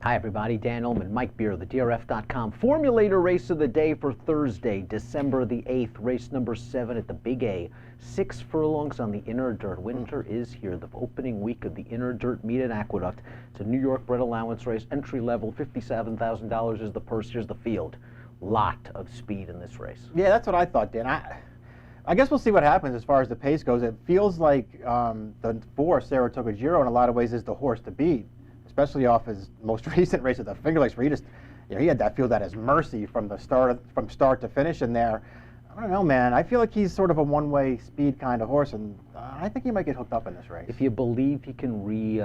Hi everybody, Dan Illman, Mike Beer, the DRF.com Formulator race of the day for Thursday, December the 8th, race number 7 at the Big A. 6 furlongs on the inner dirt. Winter is here, the opening week of the inner dirt meet at Aqueduct. It's a New York bred allowance race, entry level, $57,000 is the purse. Here's the field. Lot of speed in this race. Yeah, that's what I thought, Dan. I guess we'll see what happens as far as the pace goes. It feels like the 4, Saratoga Giro, in a lot of ways is the horse to beat, especially off his most recent race at the Finger Lakes, where he had that field at his mercy from start to finish in there. I don't know, man. I feel like he's sort of a one-way speed kind of horse, and I think he might get hooked up in this race. If you believe he can reach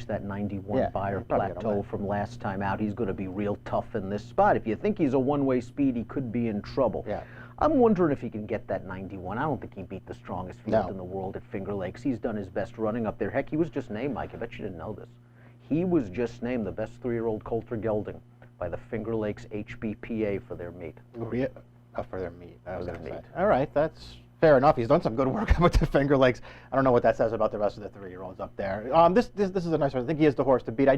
that 91 Beyer plateau from last time out, he's going to be real tough in this spot. If you think he's a one-way speed, he could be in trouble. Yeah. I'm wondering if he can get that 91. I don't think he beat the strongest field in the world at Finger Lakes. He's done his best running up there. Heck, he was just named, Mike. I bet you didn't know this. He was just named the best 3-year-old coulter gelding by the Finger Lakes HBPA for their meet. For their meet. All right, that's fair enough. He's done some good work with the Finger Lakes. I don't know what that says about the rest of the 3-year-olds up there. This is a nice one. I think he is the horse to beat.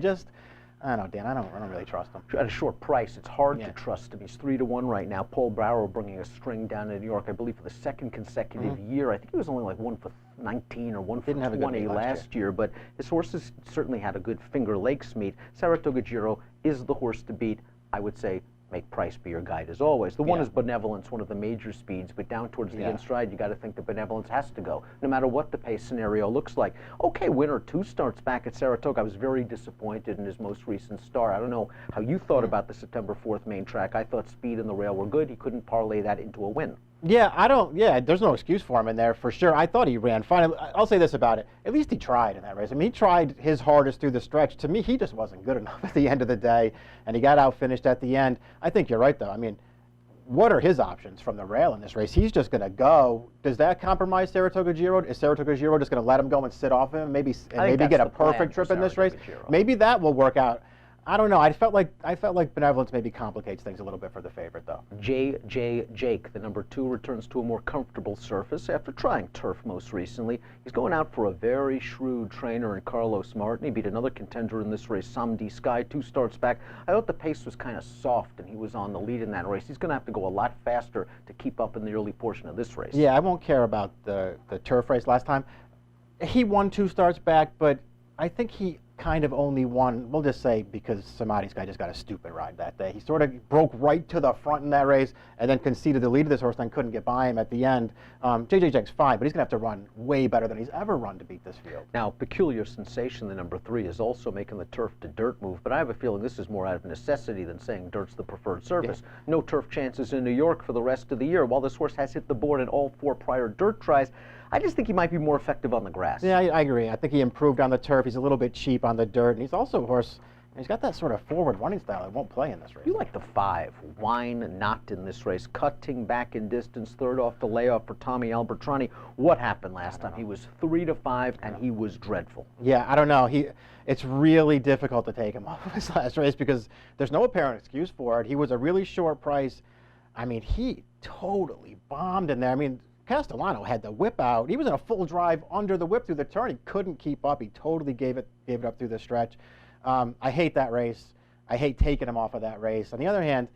I don't know, Dan. I don't really trust him. At a short price, it's hard to trust him. He's 3-1 right now. Paul Barrow bringing a string down to New York, I believe, for the second consecutive year. I think he was only like 1 for 19 or 1 for 20 last year, but his horses certainly had a good Finger Lakes meet. Saratoga Giro is the horse to beat. I would say make price be your guide as always. The one is Benevolence, one of the major speeds, but down towards the end stride, you got to think that Benevolence has to go, no matter what the pace scenario looks like. Okay, winner 2 starts back at Saratoga. I was very disappointed in his most recent start. I don't know how you thought about the September 4th main track. I thought speed and the rail were good. He couldn't parlay that into a win. Yeah, there's no excuse for him in there for sure. I thought he ran fine. I'll say this about it. At least he tried in that race. I mean, he tried his hardest through the stretch. To me, he just wasn't good enough at the end of the day, and he got outfinished at the end. I think you're right, though. I mean, what are his options from the rail in this race? He's just going to go. Does that compromise Saratoga Giro? Is Saratoga Giro just going to let him go and sit off him, maybe get a perfect trip in this race? Maybe that will work out. I don't know. I felt like Benevolence maybe complicates things a little bit for the favorite, though. Jake, the number 2, returns to a more comfortable surface after trying turf most recently. He's going out for a very shrewd trainer in Carlos Martin. He beat another contender in this race, Samdi Sky, 2 starts back. I thought the pace was kind of soft, and he was on the lead in that race. He's going to have to go a lot faster to keep up in the early portion of this race. Yeah, I won't care about the turf race last time. He won 2 starts back, but I think he kind of only won, we'll just say, because Samadi's guy just got a stupid ride that day. He sort of broke right to the front in that race and then conceded the lead of this horse and couldn't get by him at the end. JJ Jack's fine, but he's going to have to run way better than he's ever run to beat this field. Now, Peculiar Sensation, the number 3, is also making the turf to dirt move, but I have a feeling this is more out of necessity than saying dirt's the preferred surface. No turf chances in New York for the rest of the year. While this horse has hit the board in all 4 prior dirt tries, I just think he might be more effective on the grass. Yeah, I agree. I think he improved on the turf. He's a little bit cheap on the dirt, and he's also a horse. He's got that sort of forward running style that won't play in this race. You like the 5, Wine Not in this race, cutting back in distance, 3rd off the layoff for Tommy Albertrani. What happened last time? He was 3-5, and he was dreadful. Yeah, I don't know. It's really difficult to take him off of his last race because there's no apparent excuse for it. He was a really short price. I mean, he totally bombed in there. I mean, Castellano had the whip out. He was in a full drive under the whip through the turn. He couldn't keep up. He totally gave it up through the stretch. I hate that race. I hate taking him off of that race. On the other hand,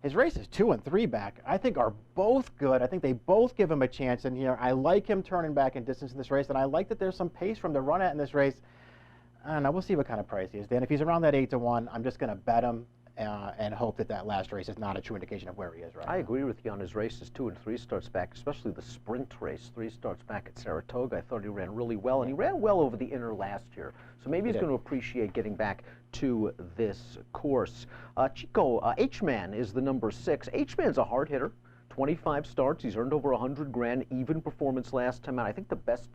his races 2 and 3 back, I think, are both good. I think they both give him a chance in here. I like him turning back in distance in this race, and I like that there's some pace from the run at in this race. I don't know. We'll see what kind of price he is, Dan. If he's around that 8-1, I'm just going to bet him and hope that last race is not a true indication of where he is right now. I agree with you on his races 2 and 3 starts back, especially the sprint race. 3 starts back at Saratoga. I thought he ran really well, and he ran well over the inner last year. So maybe he's going to appreciate getting back to this course. Chico, H-Man is the number 6. H-Man's a hard hitter. 25 starts. He's earned over 100 grand. Even performance last time out. I think the best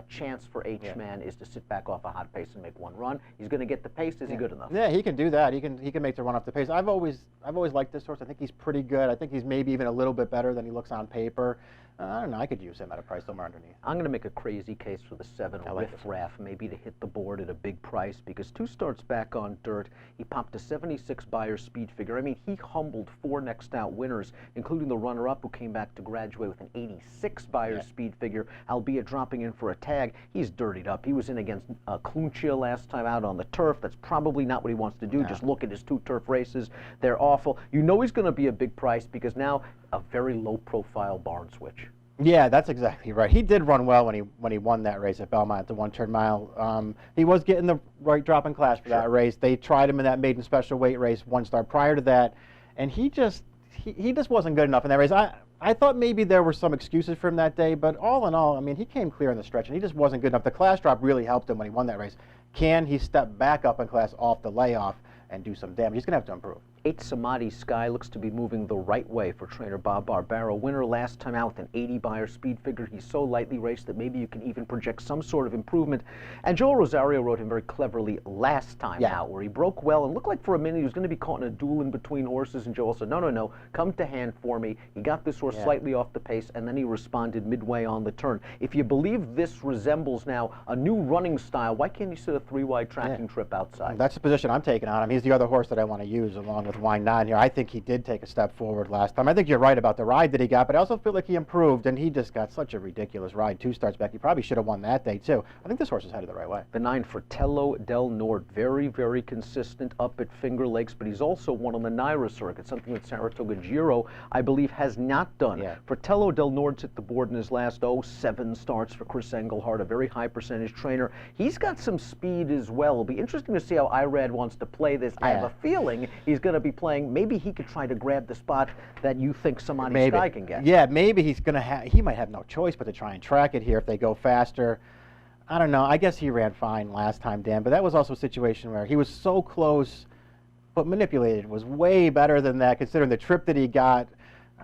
chance for H-Man is to sit back off a hot pace and make 1 run. He's going to get the pace. Is he good enough? Yeah, he can do that. He can make the run off the pace. I've always liked this horse. I think he's pretty good. I think he's maybe even a little bit better than he looks on paper. I don't know. I could use him at a price somewhere underneath. I'm going to make a crazy case for the 7 Riff Raff, maybe to hit the board at a big price, because 2 starts back on dirt. He popped a 76 Beyer speed figure. I mean, he humbled 4 next out winners, including the runner-up who came back to graduate with an 86 Beyer speed figure, albeit dropping in for a a tag. He's dirtied up. He was in against Cluncia last time out on the turf. That's probably not what he wants to do. Just look at his 2 turf races. They're awful. You know he's going to be a big price because now a very low-profile barn switch. Yeah, that's exactly right. He did run well when he won that race at Belmont at the 1-turn mile. He was getting the right drop in class for that race. They tried him in that maiden special weight race 1 start prior to that, and he just wasn't good enough in that race. I thought maybe there were some excuses for him that day, but all in all, I mean, he came clear in the stretch, and he just wasn't good enough. The class drop really helped him when he won that race. Can he step back up in class off the layoff and do some damage? He's going to have to improve. 8 Samadhi Sky looks to be moving the right way for trainer Bob Barbaro. Winner last time out with an 80 Beyer speed figure. He's so lightly raced that maybe you can even project some sort of improvement. And Joel Rosario rode him very cleverly last time out, where he broke well and looked like for a minute he was going to be caught in a duel in between horses, and Joel said, no, come to hand for me. He got this horse slightly off the pace, and then he responded midway on the turn. If you believe this resembles now a new running style, why can't you sit a 3-wide tracking trip outside? That's the position I'm taking on him. He's the other horse that I want to use along with Wine 9 here. I think he did take a step forward last time. I think you're right about the ride that he got, but I also feel like he improved, and he just got such a ridiculous ride 2 starts back. He probably should have won that day, too. I think this horse is headed the right way. The 9 Fratello del Nord, very, very consistent up at Finger Lakes, but he's also won on the Naira circuit, something that Saratoga Giro, I believe, has not done. Fratello del Nord's hit the board in his last 7 starts for Chris Engelhardt, a very high percentage trainer. He's got some speed as well. It'll be interesting to see how Irad wants to play this. I have a feeling he's going to be playing. Maybe he could try to grab the spot that you think Samadhi Sky can get. Yeah, maybe he's going to have, he might have no choice but to try and track it here if they go faster. I don't know. I guess he ran fine last time, Dan, but that was also a situation where he was so close, but manipulated was way better than that, considering the trip that he got.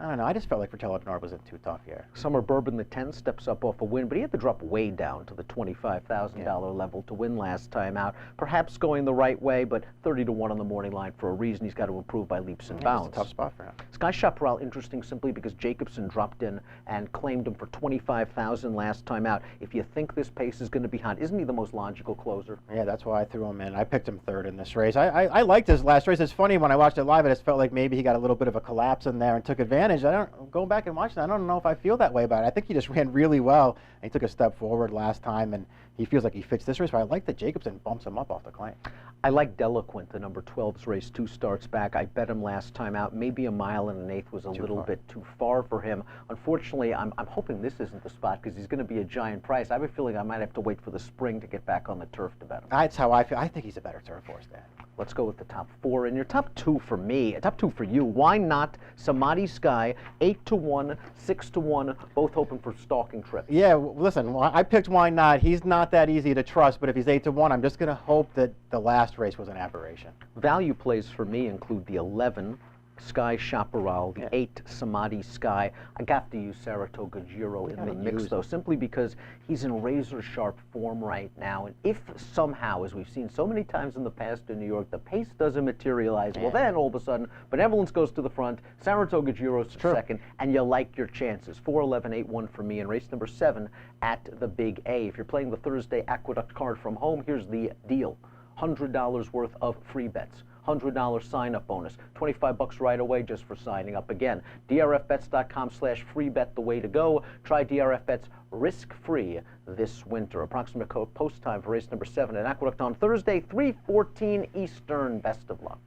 I don't know. I just felt like Fratello del Nord wasn't too tough here. Summer Bourbon, the 10, steps up off a win, but he had to drop way down to the $25,000 level to win last time out. Perhaps going the right way, but 30 to 1 on the morning line for a reason. He's got to improve by leaps and bounds. It's a tough spot for him. Sky Chaparral, interesting simply because Jacobson dropped in and claimed him for $25,000 last time out. If you think this pace is going to be hot, isn't he the most logical closer? Yeah, that's why I threw him in. I picked him 3rd in this race. I liked his last race. It's funny, when I watched it live, I just felt like maybe he got a little bit of a collapse in there and took advantage. Going back and watching, I don't know if I feel that way about it. I think he just ran really well, and he took a step forward last time, and he feels like he fits this race, but I like that Jacobson bumps him up off the claim. I like Delaquint, the number 12's race 2 starts back. I bet him last time out. Maybe a mile and an eighth was a little bit too far for him. Unfortunately, I'm hoping this isn't the spot because he's going to be a giant price. I have a feeling I might have to wait for the spring to get back on the turf to bet him. That's how I feel. I think he's a better turf horse, Dan. Let's go with the top 4. And your top 2 for me, top 2 for you. Why not Samadhi Sky, 8 to 1, 6 to 1, both hoping for stalking trips? Yeah, listen, I picked Why Not. He's not that easy to trust, but if he's 8 to 1, I'm just going to hope that the last race was an aberration. Value plays for me include the 11 Sky Chaparral, the 8 Samadhi Sky. I got to use Saratoga Giro in the mix, though, simply because he's in razor-sharp form right now. And if somehow, as we've seen so many times in the past in New York, the pace doesn't materialize, well, then all of a sudden, Benevolence goes to the front, Saratoga Giro's to second, and you like your chances. 4-11, 8-1 for me in race number 7 at the Big A. If you're playing the Thursday Aqueduct card from home, here's the deal. $100 worth of free bets. $100 sign-up bonus, $25 right away just for signing up. Again, drfbets.com/freebet, the way to go. Try DRF Bets risk-free this winter. Approximate post time for race number 7 at Aqueduct on Thursday, 3:14 Eastern. Best of luck.